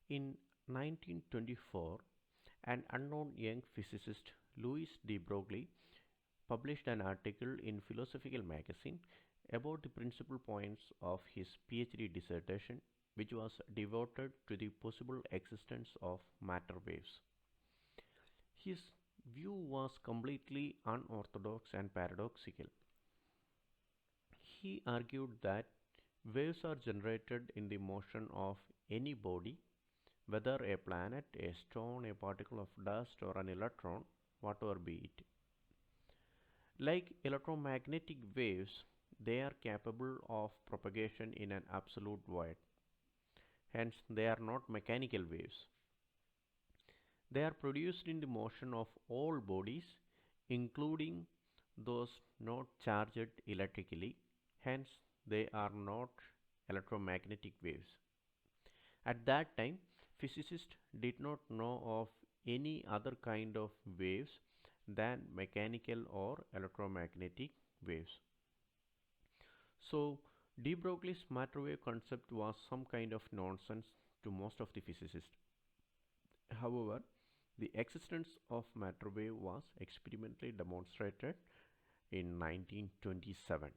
In 1924, an unknown young physicist, Louis de Broglie, published an article in Philosophical Magazine about the principal points of his PhD dissertation, which was devoted to the possible existence of matter waves. His view was completely unorthodox and paradoxical. He argued that waves are generated in the motion of any body, whether a planet, a stone, a particle of dust, or an electron, whatever be it. Like electromagnetic waves, they are capable of propagation in an absolute void. Hence, they are not mechanical waves. They are produced in the motion of all bodies, including those not charged electrically. Hence, they are not electromagnetic waves. At that time, physicists did not know of any other kind of waves than mechanical or electromagnetic waves. So, de Broglie's matter wave concept was some kind of nonsense to most of the physicists. However, the existence of matter wave was experimentally demonstrated in 1927.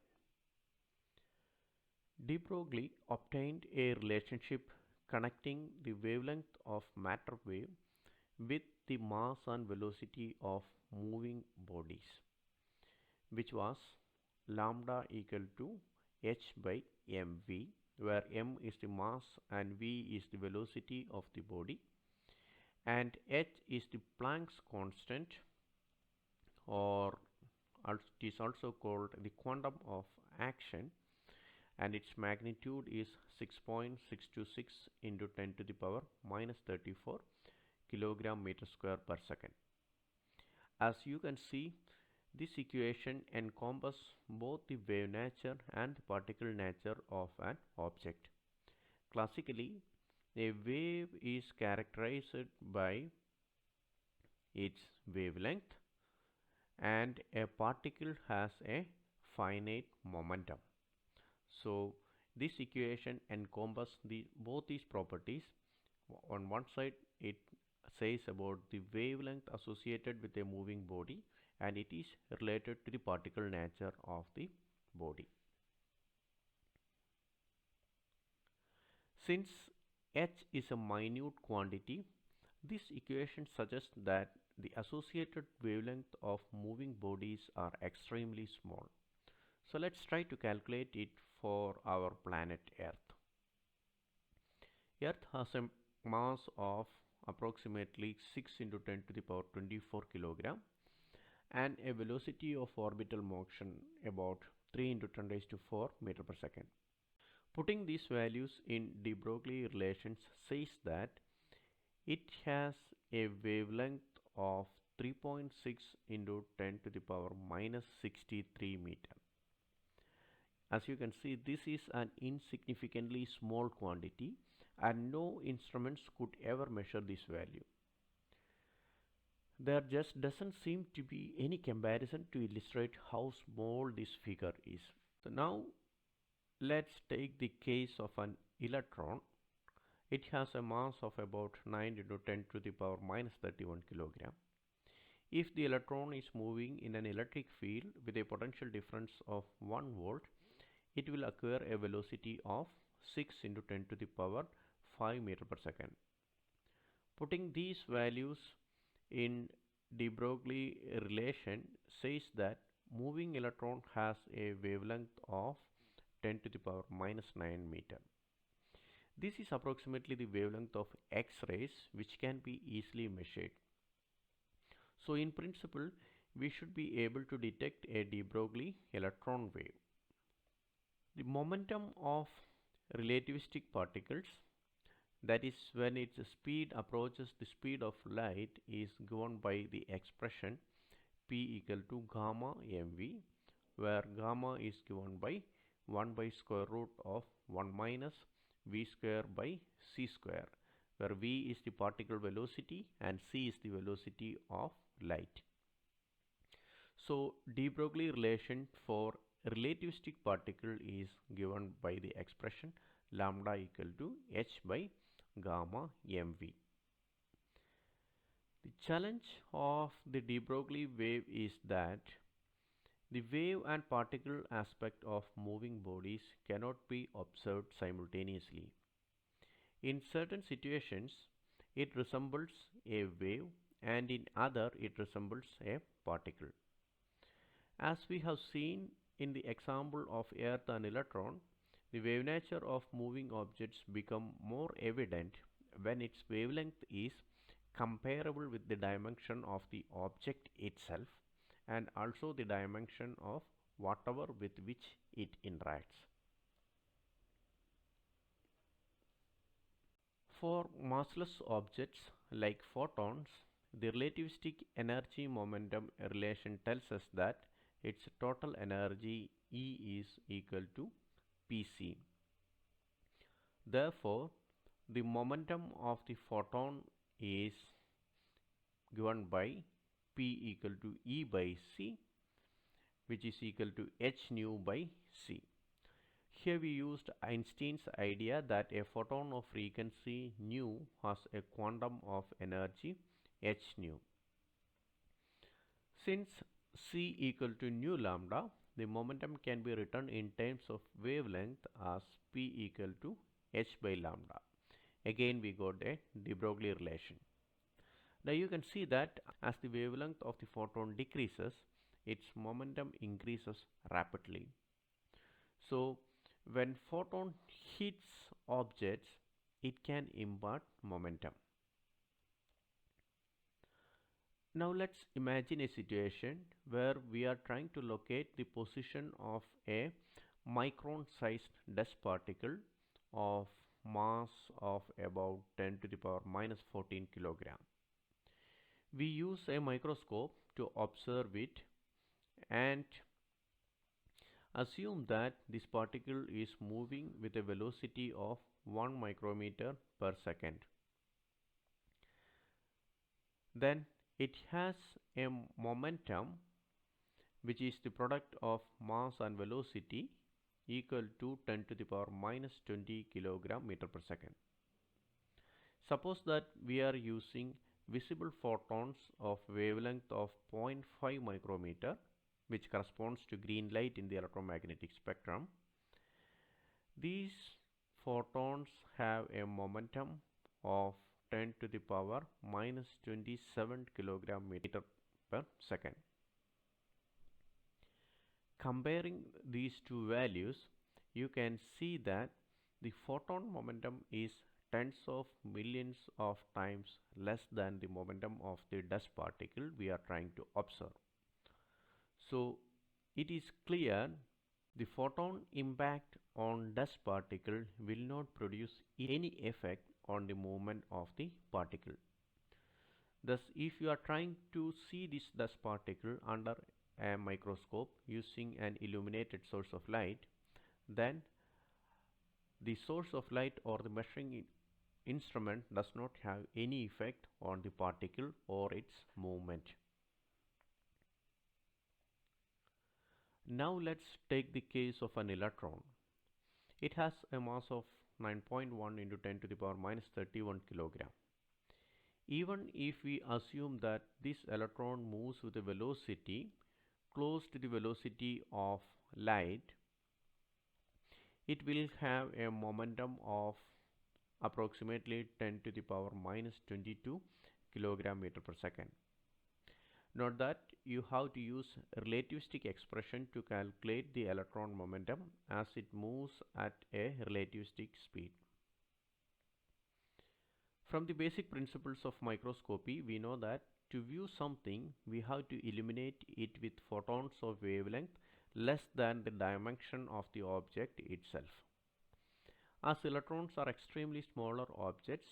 De Broglie obtained a relationship connecting the wavelength of matter wave with the mass and velocity of moving bodies, which was lambda equal to h by mv, where m is the mass and v is the velocity of the body, and h is the Planck's constant, or it is also called the quantum of action, and its magnitude is 6.626 into 10 to the power minus 34 kilogram meter square per second. As you can see, this equation encompasses both the wave nature and the particle nature of an object. Classically, a wave is characterized by its wavelength, and a particle has a finite momentum. So this equation encompasses both these properties. On one side, it says about the wavelength associated with a moving body, and it is related to the particle nature of the body. Since h is a minute quantity, this equation suggests that the associated wavelength of moving bodies are extremely small. So let's try to calculate it for our planet Earth. Earth has a mass of approximately 6 into 10 to the power 24 kilogram and a velocity of orbital motion about 3 into 10 raised to 4 meter per second. Putting these values in de Broglie relations says that it has a wavelength of 3.6 into 10 to the power minus 63 meter. As you can see, this is an insignificantly small quantity and no instruments could ever measure this value. There just doesn't seem to be any comparison to illustrate how small this figure is. So now let's take the case of an electron. It has a mass of about 9 into 10 to the power minus 31 kilogram. If the electron is moving in an electric field with a potential difference of 1 volt, it will acquire a velocity of 6 into 10 to the power 5 meter per second. Putting these values in de Broglie relation says that moving electron has a wavelength of 10 to the power minus 9 meter. This is approximately the wavelength of X-rays, which can be easily measured. So in principle, we should be able to detect a de Broglie electron wave. The momentum of relativistic particles, that is when its speed approaches the speed of light, is given by the expression P equal to gamma mv, where gamma is given by 1 by square root of 1 minus v square by c square, where v is the particle velocity and c is the velocity of light. So de Broglie relation for relativistic particle is given by the expression lambda equal to h by gamma mv. The challenge of the de Broglie wave is that the wave and particle aspect of moving bodies cannot be observed simultaneously. In certain situations, it resembles a wave, and in other, it resembles a particle. As we have seen in the example of Earth and electron, the wave nature of moving objects become more evident when its wavelength is comparable with the dimension of the object itself and also the dimension of whatever with which it interacts. For massless objects like photons, the relativistic energy momentum relation tells us that its total energy E is equal to Pc. Therefore, the momentum of the photon is given by P equal to E by C, which is equal to h nu by c. Here we used Einstein's idea that a photon of frequency nu has a quantum of energy h nu. Since c equal to nu lambda, the momentum can be written in terms of wavelength as p equal to h by lambda. Again we got a de Broglie relation. Now you can see that as the wavelength of the photon decreases, its momentum increases rapidly. So when photon hits objects, it can impart momentum. Now let's imagine a situation where we are trying to locate the position of a micron-sized dust particle of mass of about 10 to the power minus 14 kilogram. We use a microscope to observe it and assume that this particle is moving with a velocity of 1 micrometer per second. Then it has a momentum which is the product of mass and velocity equal to 10 to the power minus 20 kilogram meter per second. Suppose that we are using visible photons of wavelength of 0.5 micrometer, which corresponds to green light in the electromagnetic spectrum. These photons have a momentum of 10 to the power minus 27 kilogram meter per second. Comparing these two values, you can see that the photon momentum is tens of millions of times less than the momentum of the dust particle we are trying to observe. So it is clear the photon impact on dust particle will not produce any effect on the movement of the particle. Thus, if you are trying to see this dust particle under a microscope using an illuminated source of light, then the source of light or the measuring instrument does not have any effect on the particle or its movement. Now let's take the case of an electron. It has a mass of 9.1 into 10 to the power minus 31 kilogram. Even if we assume that this electron moves with a velocity close to the velocity of light, it will have a momentum of approximately 10 to the power minus 22 kilogram meter per second. Note that you have to use relativistic expression to calculate the electron momentum as it moves at a relativistic speed. From the basic principles of microscopy, we know that to view something, we have to illuminate it with photons of wavelength less than the dimension of the object itself. As electrons are extremely smaller objects,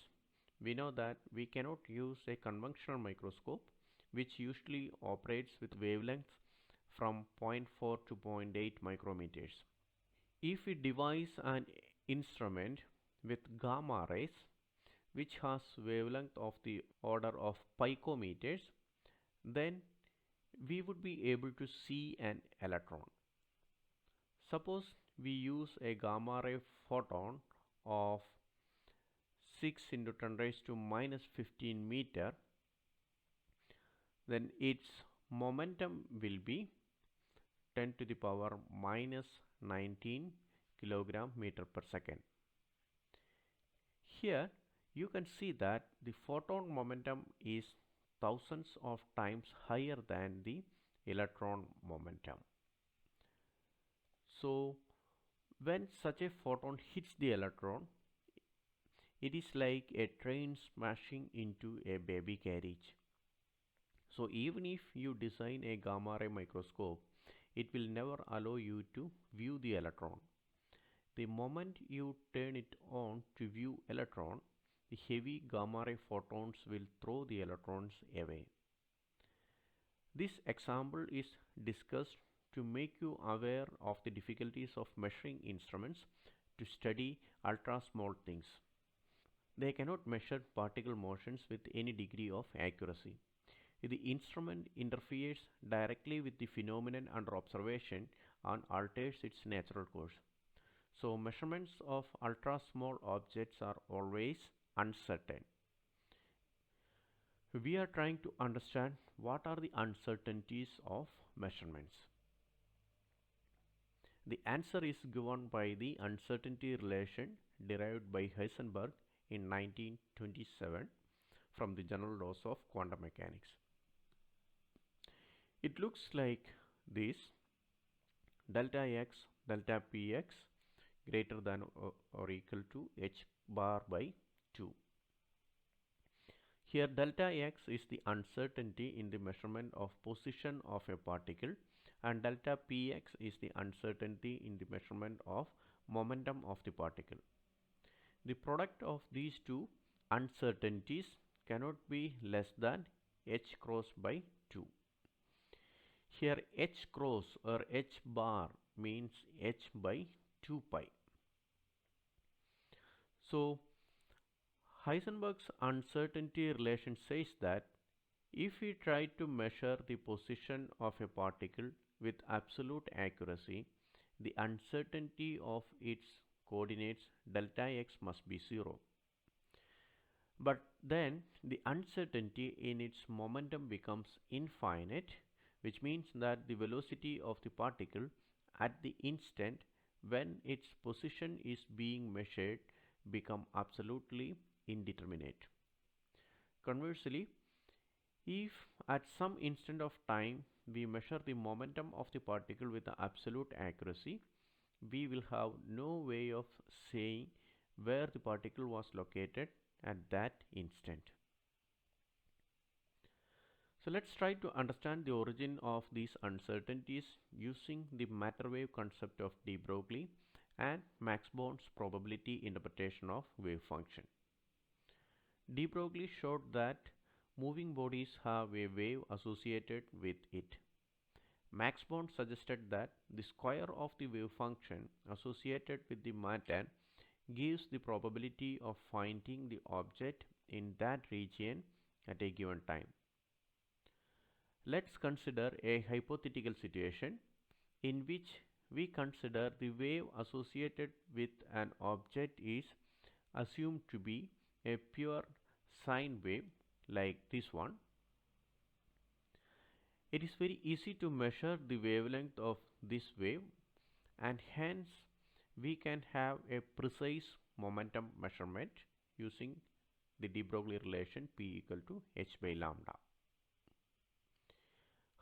we know that we cannot use a conventional microscope which usually operates with wavelengths from 0.4 to 0.8 micrometers. If we devise an instrument with gamma rays which has wavelength of the order of picometers, then we would be able to see an electron. Suppose we use a gamma ray photon of 6 into 10 raised to minus 15 meter, then its momentum will be 10 to the power minus 19 kilogram meter per second. Here you can see that the photon momentum is thousands of times higher than the electron momentum. So when such a photon hits the electron, it is like a train smashing into a baby carriage. So even if you design a gamma ray microscope, it will never allow you to view the electron. The moment you turn it on to view electron, the heavy gamma ray photons will throw the electrons away. This example is discussed to make you aware of the difficulties of measuring instruments to study ultra small things. They cannot measure particle motions with any degree of accuracy. If the instrument interferes directly with the phenomenon under observation and alters its natural course. So measurements of ultra small objects are always uncertain. We are trying to understand what are the uncertainties of measurements. The answer is given by the uncertainty relation derived by Heisenberg in 1927 from the general laws of quantum mechanics. It looks like this: delta x delta px greater than or equal to h bar by 2. Here delta x is the uncertainty in the measurement of position of a particle, and delta px is the uncertainty in the measurement of momentum of the particle. The product of these two uncertainties cannot be less than h cross by 2. Here h cross or h bar means h by 2 pi. So Heisenberg's uncertainty relation says that if we try to measure the position of a particle with absolute accuracy, the uncertainty of its coordinates delta x must be 0. But then the uncertainty in its momentum becomes infinite, which means that the velocity of the particle at the instant when its position is being measured become absolutely indeterminate. Conversely, if at some instant of time we measure the momentum of the particle with absolute accuracy, we will have no way of saying where the particle was located at that instant. So let's try to understand the origin of these uncertainties using the matter wave concept of de Broglie and Max Born's probability interpretation of wave function. De Broglie showed that moving bodies have a wave associated with it. Max Born suggested that the square of the wave function associated with the matter gives the probability of finding the object in that region at a given time. Let's consider a hypothetical situation in which we consider the wave associated with an object is assumed to be a pure sine wave like this one. It is very easy to measure the wavelength of this wave, and hence we can have a precise momentum measurement using the de Broglie relation P equal to h by lambda.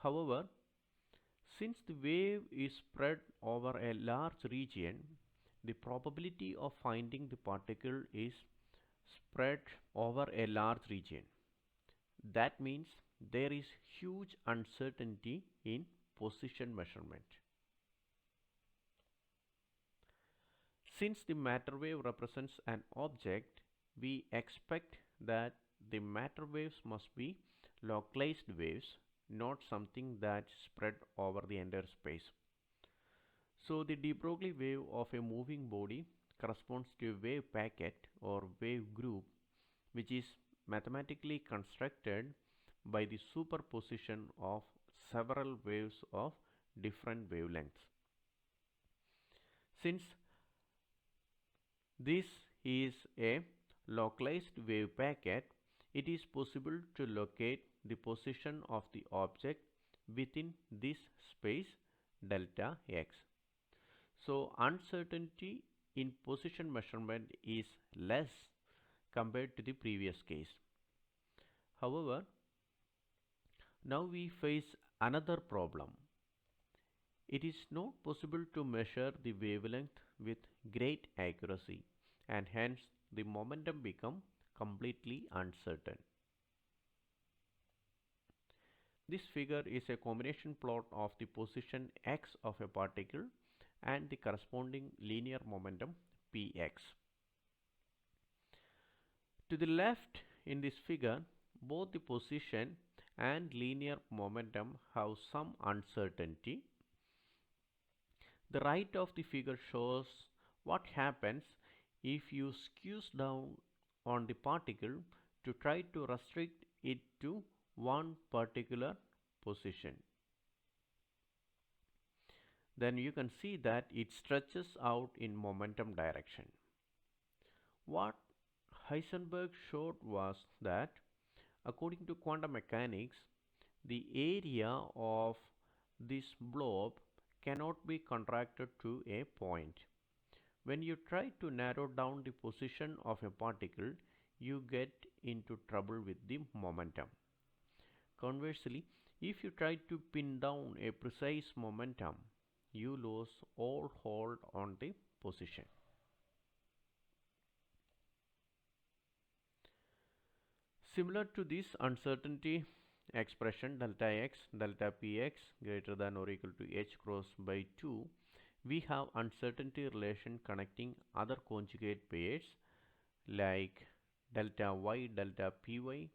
However, since the wave is spread over a large region, the probability of finding the particle is spread over a large region. That means there is huge uncertainty in position measurement. Since the matter wave represents an object, we expect that the matter waves must be localized waves, not something that spread over the entire space. So the de Broglie wave of a moving body corresponds to a wave packet or wave group, which is mathematically constructed by the superposition of several waves of different wavelengths. Since this is a localized wave packet, it is possible to locate the position of the object within this space delta x. So uncertainty in position measurement is less compared to the previous case. However, now we face another problem. It is not possible to measure the wavelength with great accuracy, and hence the momentum becomes completely uncertain. This figure is a combination plot of the position x of a particle and the corresponding linear momentum px. To the left in this figure, both the position and linear momentum have some uncertainty. The right of the figure shows what happens if you squeeze down on the particle to try to restrict it to one particular position. Then you can see that it stretches out in momentum direction. What Heisenberg showed was that according to quantum mechanics, the area of this blob cannot be contracted to a point. When you try to narrow down the position of a particle, you get into trouble with the momentum. Conversely, if you try to pin down a precise momentum, you lose all hold on the position. Similar to this uncertainty expression delta x delta px greater than or equal to h cross by 2, we have uncertainty relation connecting other conjugate pairs like delta y delta py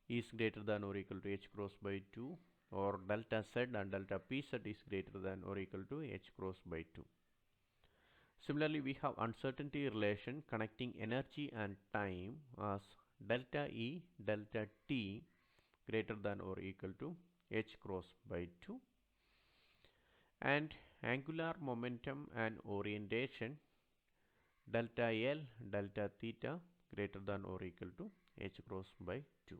is greater than or equal to h cross by 2, or delta z and delta pz is greater than or equal to h cross by 2. Similarly, we have uncertainty relation connecting energy and time as delta E delta t greater than or equal to h cross by 2, and angular momentum and orientation delta L delta theta greater than or equal to h cross by 2.